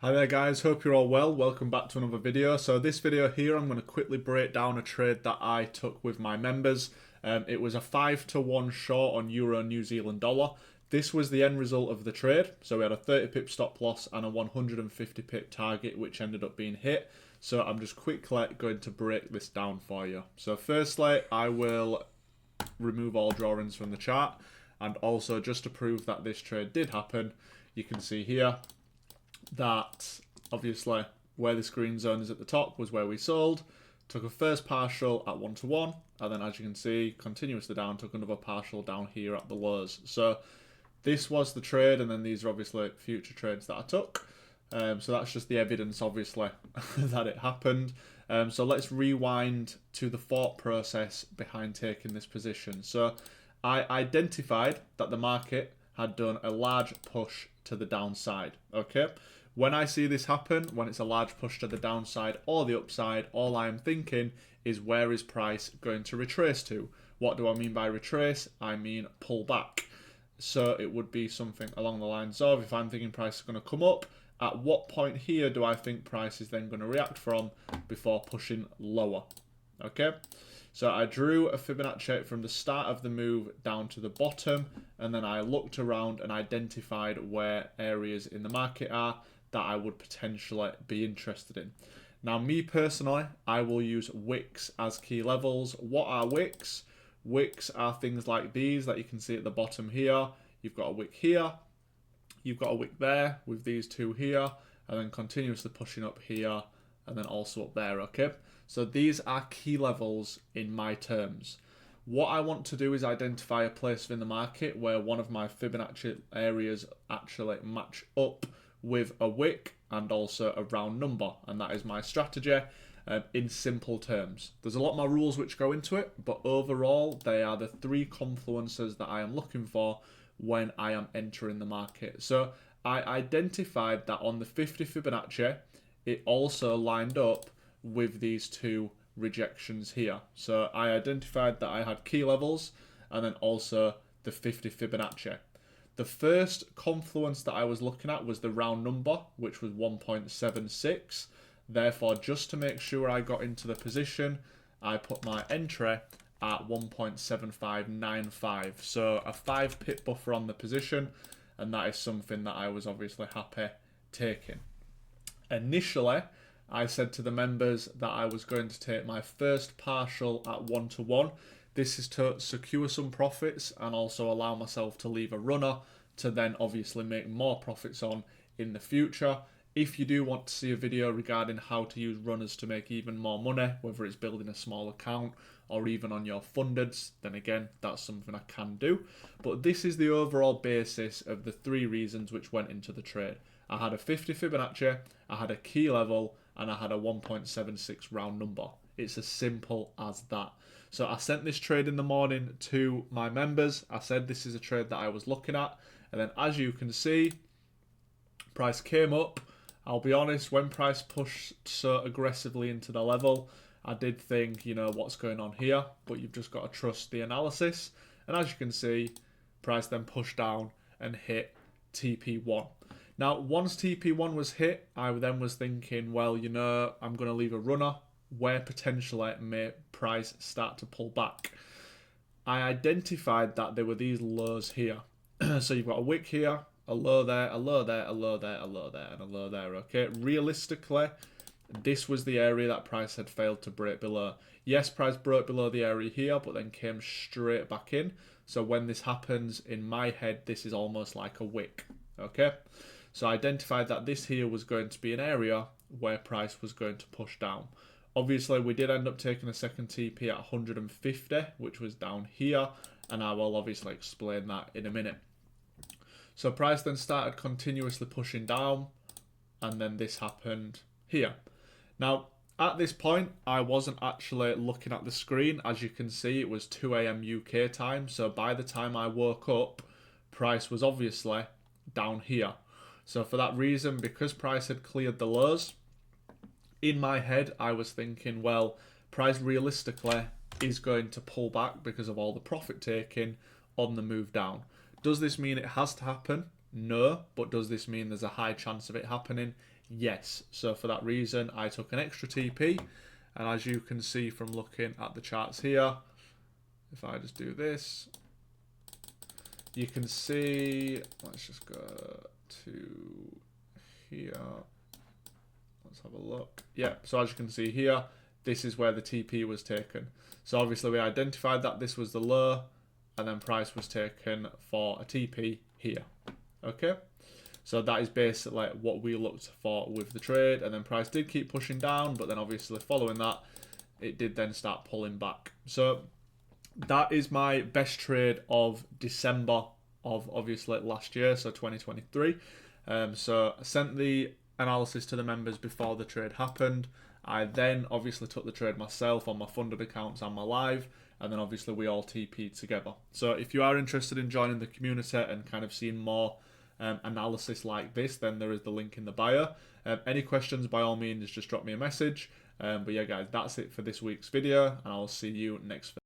Hi there guys, hope you're all well. Welcome back to another video. So this video here I'm going to quickly break down a trade that I took with my members. It was a 5-to-1 short on Euro New Zealand dollar. This was the end result of the trade. So we had a 30 pip stop loss and a 150 pip target which ended up being hit. So I'm just quickly going to break this down for you. So firstly I will remove all drawings from the chart, and also just to prove that this trade did happen, you can see here that obviously where this green zone is at the top was where we sold, took a first partial at 1-to-1, and then as you can see continuously down, took another partial down here at the lows. So this was the trade, and then these are obviously future trades that I took. So that's just the evidence obviously that it happened. So let's rewind to the thought process behind taking this position. So I identified that the market had done a large push to the downside. Okay, when I see this happen, when it's a large push to the downside or the upside, all I am thinking is, where is price going to retrace to? What do I mean by retrace? I mean pull back. So it would be something along the lines of, if I'm thinking price is going to come up, at what point here do I think price is then going to react from before pushing lower? Okay, so I drew a Fibonacci from the start of the move down to the bottom, and then I looked around and identified where areas in the market are that I would potentially be interested in. Now, me personally, I will use wicks as key levels. What are wicks? Wicks are things like these that you can see at the bottom here. You've got a wick here, you've got a wick there with these two here, and then continuously pushing up here, and then also up there, okay? So these are key levels in my terms. What I want to do is identify a place within the market where one of my Fibonacci areas actually match up with a wick and also a round number, and that is my strategy. In simple terms, there's a lot more rules which go into it, but overall they are the three confluences that I am looking for when I am entering the market. So I identified that on the 50 Fibonacci, it also lined up with these two rejections here. So I identified that I had key levels and then also the 50 Fibonacci. The first confluence that I was looking at was the round number, which was 1.76. Therefore, just to make sure I got into the position, I put my entry at 1.7595. So a 5 pip buffer on the position, and that is something that I was obviously happy taking. Initially, I said to the members that I was going to take my first partial at 1-to-1. This is to secure some profits and also allow myself to leave a runner to then obviously make more profits on in the future. If you do want to see a video regarding how to use runners to make even more money, whether it's building a small account or even on your fundeds, then again, that's something I can do. But this is the overall basis of the three reasons which went into the trade. I had a 50 Fibonacci, I had a key level, and I had a 1.76 round number. It's as simple as that. So I sent this trade in the morning to my members. I said this is a trade that I was looking at. And then as you can see, price came up. I'll be honest, when price pushed so aggressively into the level, I did think, what's going on here? But you've just got to trust the analysis. And as you can see, price then pushed down and hit TP1. Now, once TP1 was hit, I then was thinking, well, I'm going to leave a runner where potentially may price start to pull back. I identified that there were these lows here. So you've got a wick here, a low there, a low there, a low there, a low there, and a low there, okay? Realistically, this was the area that price had failed to break below. Yes, price broke below the area here, but then came straight back in. So when this happens, in my head, this is almost like a wick, okay? So I identified that this here was going to be an area where price was going to push down. Obviously, we did end up taking a second TP at 150, which was down here, and I will obviously explain that in a minute. So price then started continuously pushing down, and then this happened here. Now, at this point, I wasn't actually looking at the screen. As you can see, it was 2 a.m. UK time, so by the time I woke up, price was obviously down here. So for that reason, because price had cleared the lows, in my head, I was thinking, well, price realistically is going to pull back because of all the profit taking on the move down. Does this mean it has to happen? No, but does this mean there's a high chance of it happening? Yes. So for that reason, I took an extra TP. And as you can see from looking at the charts here, if I just do this, you can see, let's just go to here. Let's have a look. Yeah, so as you can see here, this is where the TP was taken. So obviously we identified that this was the low, and then price was taken for a TP here. Okay, so that is basically what we looked for with the trade, and then price did keep pushing down, but then obviously following that, it did then start pulling back. So that is my best trade of December of obviously last year, so 2023. So I sent the analysis to the members before the trade happened. I then obviously took the trade myself on my funded accounts and my live, and then obviously we all TP'd together. So if you are interested in joining the community and kind of seeing more analysis like this, then there is the link in the bio. Any questions, by all means, just drop me a message. But yeah, guys, that's it for this week's video, and I'll see you next video.